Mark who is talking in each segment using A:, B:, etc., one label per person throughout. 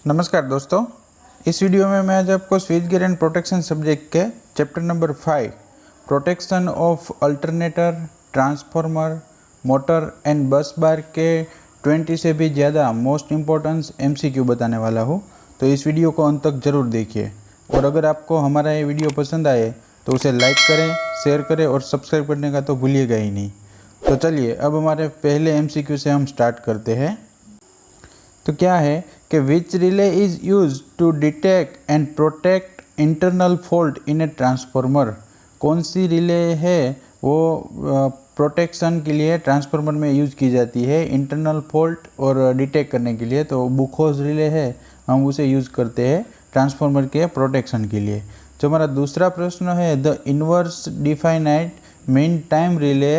A: नमस्कार दोस्तों, इस वीडियो में मैं आज आपको switchgear and protection subject के chapter number 5 protection of alternator, transformer, motor and busbar के 20 से भी ज़्यादा मोस्ट इम्पोर्टेंट MCQ बताने वाला हूँ। तो इस वीडियो को अंत तक ज़रूर देखिए और अगर आपको हमारा ये वीडियो पसंद आए तो उसे लाइक करें, शेयर करें और सब्सक्राइब करने का तो भूलिएगा ही नहीं। तो चलिए अब हमारे पहले MCQ से हम स्टार्ट करते हैं। तो क्या है कि which relay is use to detect and protect internal fault in a transformer. कौन सी रिले है वो प्रोटेक्शन के लिए ट्रांसफार्मर में यूज़ की जाती है, इंटरनल फॉल्ट और डिटेक्ट करने के लिए। तो बुखोज रिले है, हम उसे यूज़ करते हैं ट्रांसफार्मर के प्रोटेक्शन के लिए। जो हमारा दूसरा प्रश्न है, the inverse definite mean time relay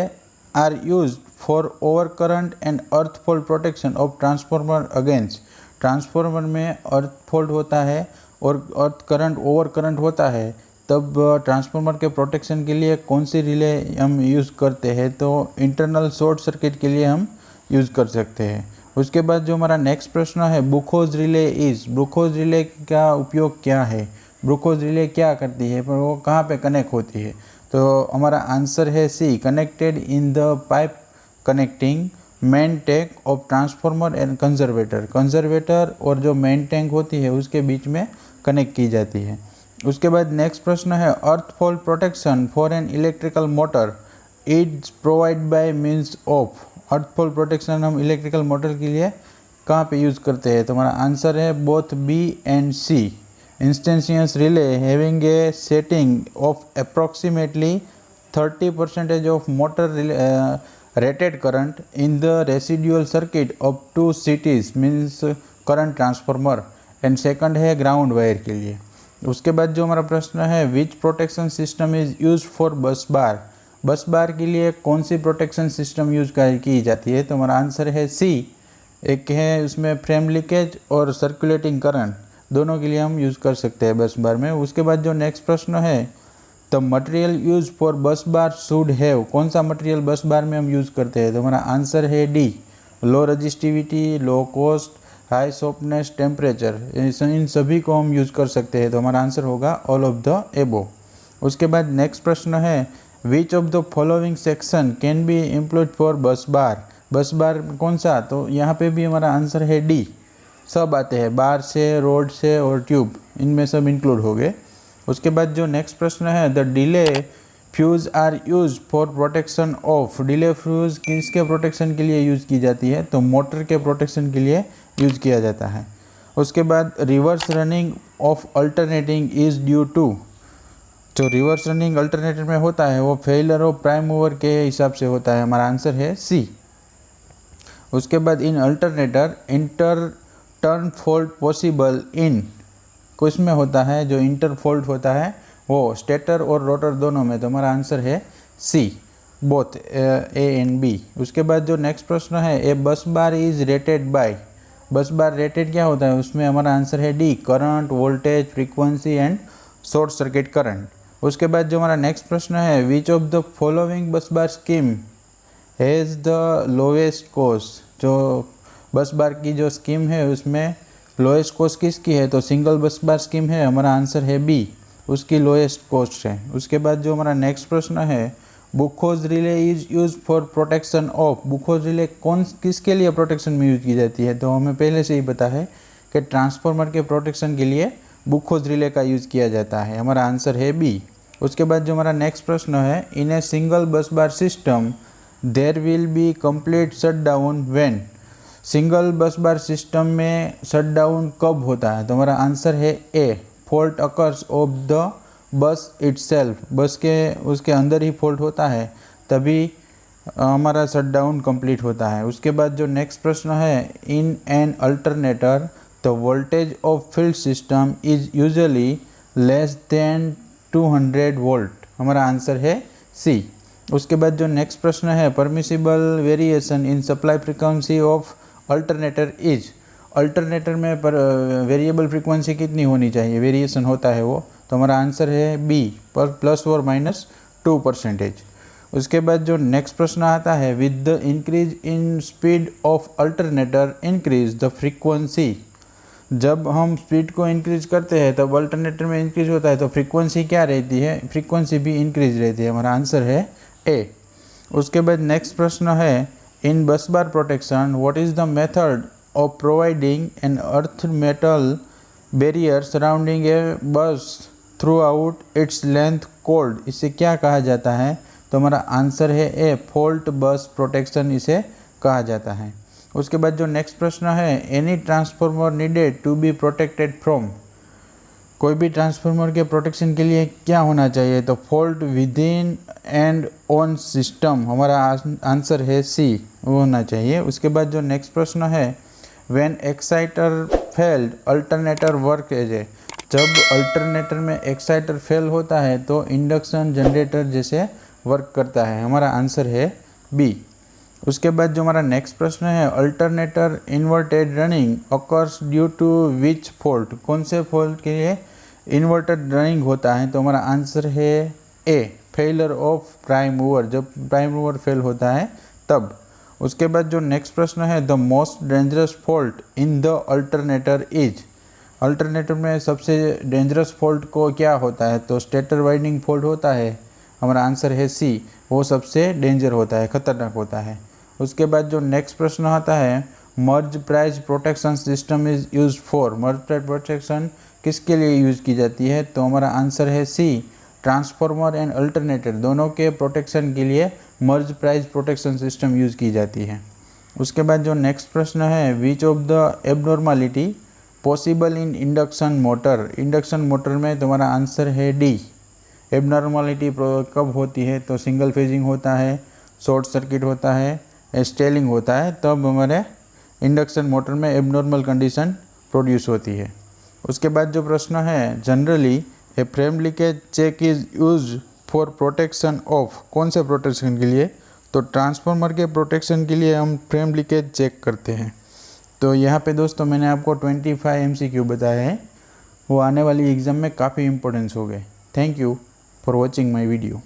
A: are use for over current and earth fault protection of transformer against. Transformer में अर्थ फॉल्ट होता है और अर्थ करंट ओवर करंट होता है, तब ट्रांसफार्मर के प्रोटेक्शन के लिए कौन सी रिले हम यूज़ करते हैं? तो इंटरनल शॉर्ट सर्किट के लिए हम यूज़ कर सकते हैं। उसके बाद जो हमारा नेक्स्ट प्रश्न है, बुखोज रिले इज़, बुखोज रिले का उपयोग क्या है, बुखोज रिले क्या करती है, पर वो कहाँ पे कनेक्ट होती है? तो हमारा आंसर है C, connected in the pipe connecting main tank of transformer and conservator. Conservator और जो मेन टैंक होती है उसके बीच में कनेक्ट की जाती है। उसके बाद नेक्स्ट प्रश्न है, अर्थ fault protection for an electrical motor is provide by means of. Earth fault protection हम इलेक्ट्रिकल मोटर के लिए कहाँ पे यूज़ करते हैं? तो हमारा आंसर है both B and C. Instantaneous relay having a setting of approximately 30% of motor rated current in the residual circuit of 2 cities means current transformer and second है ground wire के लिए। उसके बाद जो हमारा प्रश्न है, which protection system is used for bus bar। बस बार के लिए कौन सी प्रोटेक्शन सिस्टम यूज की जाती है? तो हमारा आंसर है सी। एक है उसमें फ्रेम लीकेज और सर्कुलेटिंग करंट, दोनों के लिए हम यूज़ कर सकते हैं बस बार में। उसके बाद जो नेक्स्ट प्रश्न है, द मटेरियल यूज फॉर बस बार शुड हैव। कौन सा मटेरियल बस बार में हम यूज़ करते हैं? तो हमारा आंसर है D, low resistivity, low cost, high softness, temperature, इन सभी को हम यूज़ कर सकते हैं। तो हमारा आंसर होगा ऑल ऑफ द एबो। उसके बाद नेक्स्ट प्रश्न है, which of the following section can be employed for बस बार। बस बार कौन सा? तो यहाँ पे भी हमारा आंसर है डी, सब आते हैं, बार से, रोड से और ट्यूब, इनमें सब इंक्लूड हो गए। उसके बाद जो नेक्स्ट प्रश्न है, the delay fuse are use for protection of. Delay fuse किसके प्रोटेक्शन के लिए यूज़ की जाती है? तो मोटर के प्रोटेक्शन के लिए यूज़ किया जाता है। उसके बाद reverse running of alternating is due to. जो रिवर्स रनिंग अल्टरनेटर में होता है वो फेलियर ऑफ प्राइम मूवर के हिसाब से होता है। हमारा आंसर है सी। उसके बाद in alternator inter turn fault possible in, कुछ में होता है जो इंटर फॉल्ट होता है वो स्टेटर और रोटर दोनों में। तो हमारा आंसर है सी, बोथ ए एंड बी। उसके बाद जो नेक्स्ट प्रश्न है, ए बस बार इज रेटेड बाय। बस बार रेटेड क्या होता है? उसमें हमारा आंसर है D, current, voltage, frequency and short circuit current. उसके बाद जो हमारा नेक्स्ट प्रश्न है, which of the following busbar scheme has the lowest cost. जो बस बार की जो स्कीम है उसमें लोएस्ट कॉस्ट किसकी है? तो सिंगल बस बार स्कीम है, हमारा आंसर है बी, उसकी लोएस्ट कॉस्ट है। उसके बाद जो हमारा नेक्स्ट प्रश्न है, Buchholz relay is use for protection of. Buchholz relay किसके लिए प्रोटेक्शन में यूज की जाती है? तो हमें पहले से ही पता है कि ट्रांसफार्मर के प्रोटेक्शन के लिए बुखोज रिले का यूज़ किया जाता है, हमारा आंसर है बी। उसके बाद जो हमारा नेक्स्ट प्रश्न है, इन a single bus bar system there will be complete shut down when. Single bus bar system में शट डाउन कब होता है? तो हमारा आंसर है A, fault occurs of the bus itself. Bus के उसके अंदर ही फॉल्ट होता है तभी हमारा शट डाउन कंप्लीट होता है। उसके बाद जो नेक्स्ट प्रश्न है, in an alternator the voltage of field system is usually less than 200 volt, हमारा आंसर है सी। उसके बाद जो नेक्स्ट प्रश्न है, permissible variation in supply frequency of alternator is. Alternator में पर वेरिएबल फ्रीक्वेंसी कितनी होनी चाहिए, वेरिएशन होता है वो? तो हमारा आंसर है बी, पर प्लस और माइनस 2%। उसके बाद जो नेक्स्ट प्रश्न आता है, with the increase in speed of alternator increase the frequency. जब हम स्पीड को इंक्रीज करते हैं तब अल्टरनेटर में इंक्रीज होता है, तो फ्रीक्वेंसी क्या रहती है, फ्रीक्वेंसी भी इंक्रीज रहती है। हमारा आंसर है ए। उसके बाद नेक्स्ट प्रश्न है, in bus bar protection what is the method of providing an earth metal barrier surrounding a bus throughout its length called, इसे क्या कहा जाता है, तो हमारा आंसर है ए, फॉल्ट बस प्रोटेक्शन इसे कहा जाता है। उसके बाद जो नेक्स्ट प्रश्न है, any transformer needed to be protected from, कोई भी ट्रांसफार्मर के प्रोटेक्शन के लिए क्या होना चाहिए, तो fault with in and on system, हमारा आंसर है सी, वो होना चाहिए। उसके बाद जो नेक्स्ट प्रश्न है, when exciter failed alternator work as a, जब अल्टरनेटर में एक्साइटर फेल होता है तो इंडक्शन जनरेटर जैसे वर्क करता है, हमारा आंसर है बी। उसके बाद जो हमारा नेक्स्ट प्रश्न है, alternator inverted running occurs due to which fault, कौन से फॉल्ट के लिए इन्वर्टेड रनिंग होता है, तो हमारा आंसर है ए, फेलियर ऑफ प्राइम मूवर, जब प्राइम मूवर फेल होता है तब। उसके बाद जो नेक्स्ट प्रश्न है, the most dangerous fault in the alternator is, alternator में सबसे डेंजरस फॉल्ट को क्या होता है, तो स्टेटर वाइंडिंग फॉल्ट होता है, हमारा आंसर है सी, वो सबसे डेंजर होता है, खतरनाक होता है। उसके बाद जो नेक्स्ट प्रश्न आता है, Merz Price protection system is use for, Merz Price protection किसके लिए यूज़ की जाती है, तो हमारा आंसर है सी, ट्रांसफार्मर एंड अल्टरनेटर दोनों के प्रोटेक्शन के लिए मर्ज प्राइज प्रोटेक्शन सिस्टम यूज़ की जाती है। उसके बाद जो नेक्स्ट प्रश्न है, which of the abnormality possible in induction motor, induction motor में तुम्हारा आंसर है डी, एबनॉर्मलिटी कब होती है, तो सिंगल फेजिंग होता है, शॉर्ट सर्किट होता है, स्टेलिंग होता है, तब हमारे इंडक्शन मोटर में एबनॉर्मल कंडीशन प्रोड्यूस होती है। उसके बाद जो प्रश्न है, generally a frame leakage check is use for protection of, कौन से प्रोटेक्शन के लिए, तो ट्रांसफार्मर के प्रोटेक्शन के लिए हम फ्रेम लीकेज चेक करते हैं। तो यहाँ पे दोस्तों मैंने आपको 25 MCQ बताया है, वो आने वाली एग्ज़ाम में काफ़ी इंपॉर्टेंस हो गए। Thank you for watching my video.